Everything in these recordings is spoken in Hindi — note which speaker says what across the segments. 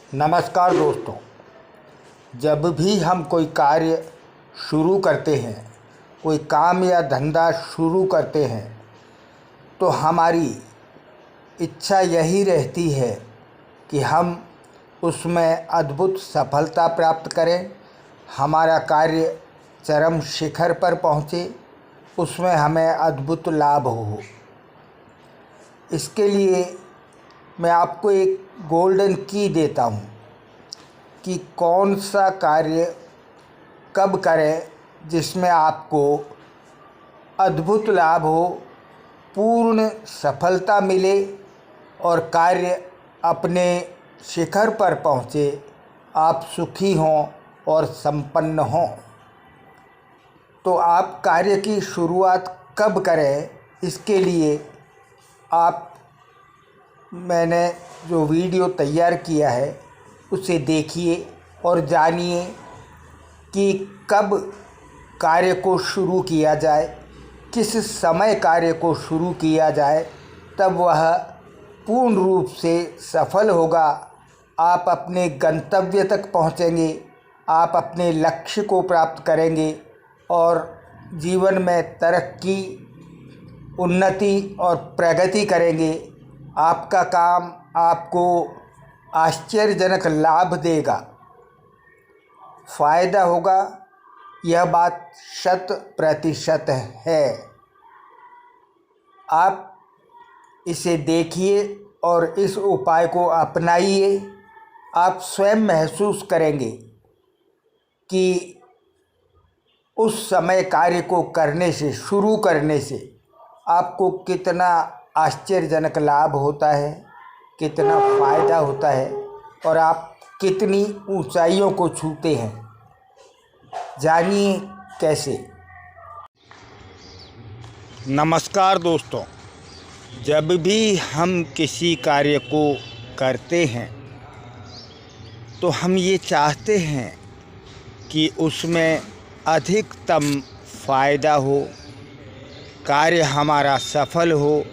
Speaker 1: नमस्कार दोस्तों। जब भी हम कोई कार्य शुरू करते हैं, कोई काम या धंधा शुरू करते हैं, तो हमारी इच्छा यही रहती है कि हम उसमें अद्भुत सफलता प्राप्त करें, हमारा कार्य चरम शिखर पर पहुँचे, उसमें हमें अद्भुत लाभ हो। इसके लिए मैं आपको एक गोल्डन की देता हूँ कि कौन सा कार्य कब करें जिसमें आपको अद्भुत लाभ हो, पूर्ण सफलता मिले और कार्य अपने शिखर पर पहुँचे, आप सुखी हों और संपन्न हों। तो आप कार्य की शुरुआत कब करें, इसके लिए आप मैंने जो वीडियो तैयार किया है उसे देखिए और जानिए कि कब कार्य को शुरू किया जाए, किस समय कार्य को शुरू किया जाए, तब वह पूर्ण रूप से सफल होगा। आप अपने गंतव्य तक पहुँचेंगे, आप अपने लक्ष्य को प्राप्त करेंगे और जीवन में तरक्की, उन्नति और प्रगति करेंगे। आपका काम आपको आश्चर्यजनक लाभ देगा, फ़ायदा होगा, यह बात 100% है। आप इसे देखिए और इस उपाय को अपनाइए। आप स्वयं महसूस करेंगे कि उस समय कार्य को करने से, शुरू करने से आपको कितना आश्चर्यजनक लाभ होता है, कितना फ़ायदा होता है और आप कितनी ऊंचाइयों को छूते हैं। जानिए कैसे। नमस्कार दोस्तों। जब भी हम किसी कार्य को करते हैं तो हम ये चाहते हैं कि उसमें अधिकतम फ़ायदा हो, कार्य हमारा सफल हो,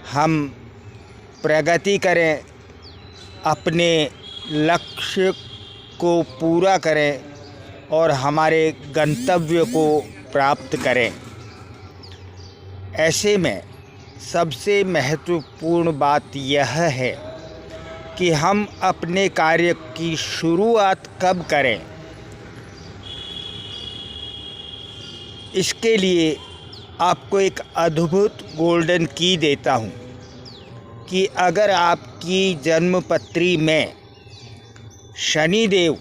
Speaker 1: हम प्रगति करें, अपने लक्ष्य को पूरा करें और हमारे गंतव्य को प्राप्त करें। ऐसे में सबसे महत्वपूर्ण बात यह है कि हम अपने कार्य की शुरुआत कब करें। इसके लिए आपको एक अद्भुत गोल्डन की देता हूँ कि अगर आपकी जन्मपत्री में शनिदेव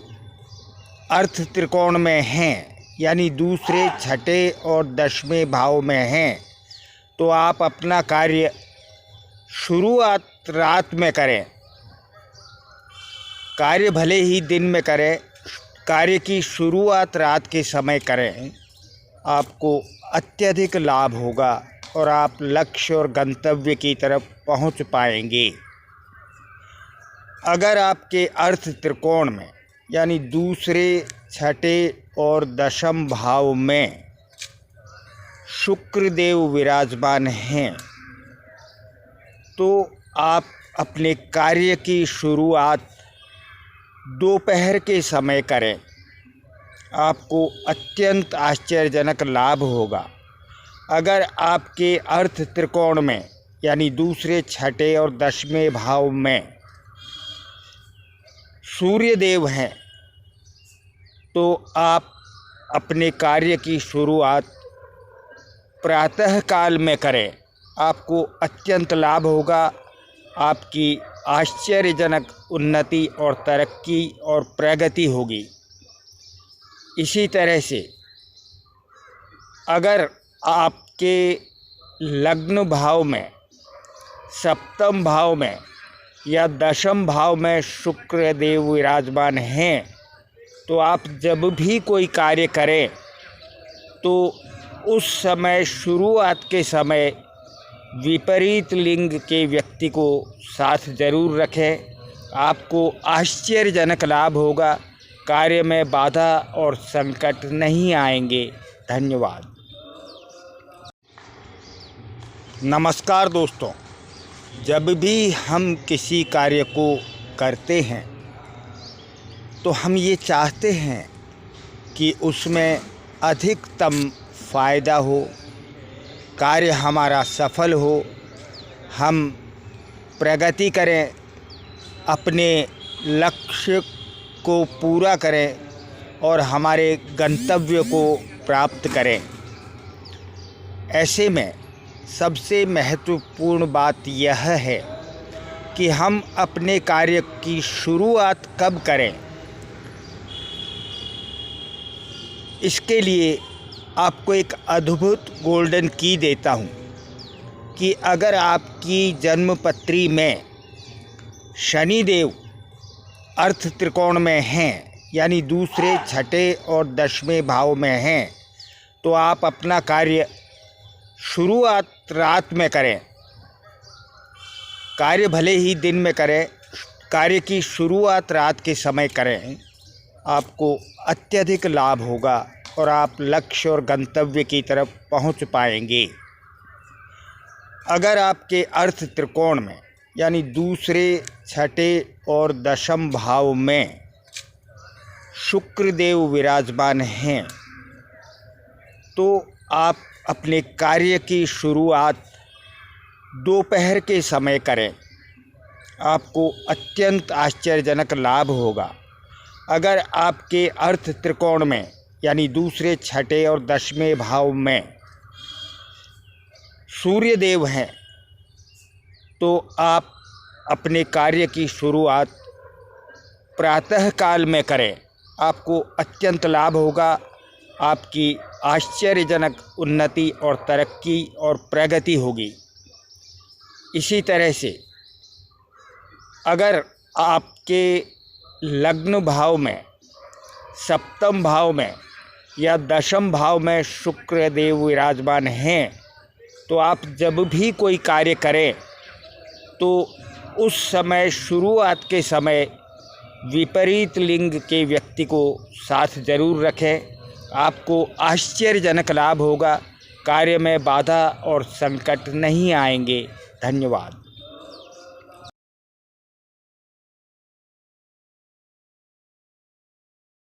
Speaker 1: अर्थ त्रिकोण में हैं, यानी दूसरे, छठे और 10वें भाव में हैं, तो आप अपना कार्य शुरुआत रात में करें। कार्य भले ही दिन में करें, कार्य की शुरुआत रात के समय करें, आपको अत्यधिक लाभ होगा और आप लक्ष्य और गंतव्य की तरफ पहुंच पाएंगे। अगर आपके अर्थ त्रिकोण में, यानी दूसरे, छठे और 10वें भाव में शुक्रदेव विराजमान हैं, तो आप अपने कार्य की शुरुआत दोपहर के समय करें, आपको अत्यंत आश्चर्यजनक लाभ होगा। अगर आपके अर्थ त्रिकोण में, यानी दूसरे, छठे और 10वें भाव में सूर्य देव हैं, तो आप अपने कार्य की शुरुआत प्रातः काल में करें, आपको अत्यंत लाभ होगा। आपकी आश्चर्यजनक उन्नति और तरक्की और प्रगति होगी। इसी तरह से अगर आपके लग्न भाव में, सप्तम भाव में या 10वें भाव में शुक्र देव विराजमान हैं, तो आप जब भी कोई कार्य करें तो उस समय, शुरुआत के समय, विपरीत लिंग के व्यक्ति को साथ जरूर रखें। आपको आश्चर्यजनक लाभ होगा, कार्य में बाधा और संकट नहीं आएंगे। धन्यवाद। नमस्कार दोस्तों। जब भी हम किसी कार्य को करते हैं तो हम ये चाहते हैं कि उसमें अधिकतम फ़ायदा हो, कार्य हमारा सफल हो, हम प्रगति करें, अपने लक्ष्य को पूरा करें और हमारे गंतव्य को प्राप्त करें। ऐसे में सबसे महत्वपूर्ण बात यह है कि हम अपने कार्य की शुरुआत कब करें। इसके लिए आपको एक अद्भुत गोल्डन की देता हूँ कि अगर आपकी जन्मपत्री में शनिदेव अर्थ त्रिकोण में हैं, यानी दूसरे, छठे और 10वें भाव में हैं, तो आप अपना कार्य शुरुआत रात में करें। कार्य भले ही दिन में करें, कार्य की शुरुआत रात के समय करें, आपको अत्यधिक लाभ होगा और आप लक्ष्य और गंतव्य की तरफ पहुंच पाएंगे। अगर आपके अर्थ त्रिकोण में यानी दूसरे, छठे और 10वें भाव में शुक्रदेव विराजमान हैं, तो आप अपने कार्य की शुरुआत दोपहर के समय करें। आपको अत्यंत आश्चर्यजनक लाभ होगा। अगर आपके अर्थ त्रिकोण में यानी दूसरे, छठे और 10वें भाव में सूर्यदेव हैं, तो आप अपने कार्य की शुरुआत प्रातःकाल में करें। आपको अत्यंत लाभ होगा। आपकी आश्चर्यजनक उन्नति और तरक्की और प्रगति होगी। इसी तरह से अगर आपके लग्न भाव में, सप्तम भाव में या 10वें भाव में शुक्रदेव विराजमान हैं, तो आप जब भी कोई कार्य करें तो उस समय शुरुआत के समय विपरीत लिंग के व्यक्ति को साथ जरूर रखें। आपको आश्चर्यजनक लाभ होगा। कार्य में बाधा और संकट नहीं आएंगे। धन्यवाद।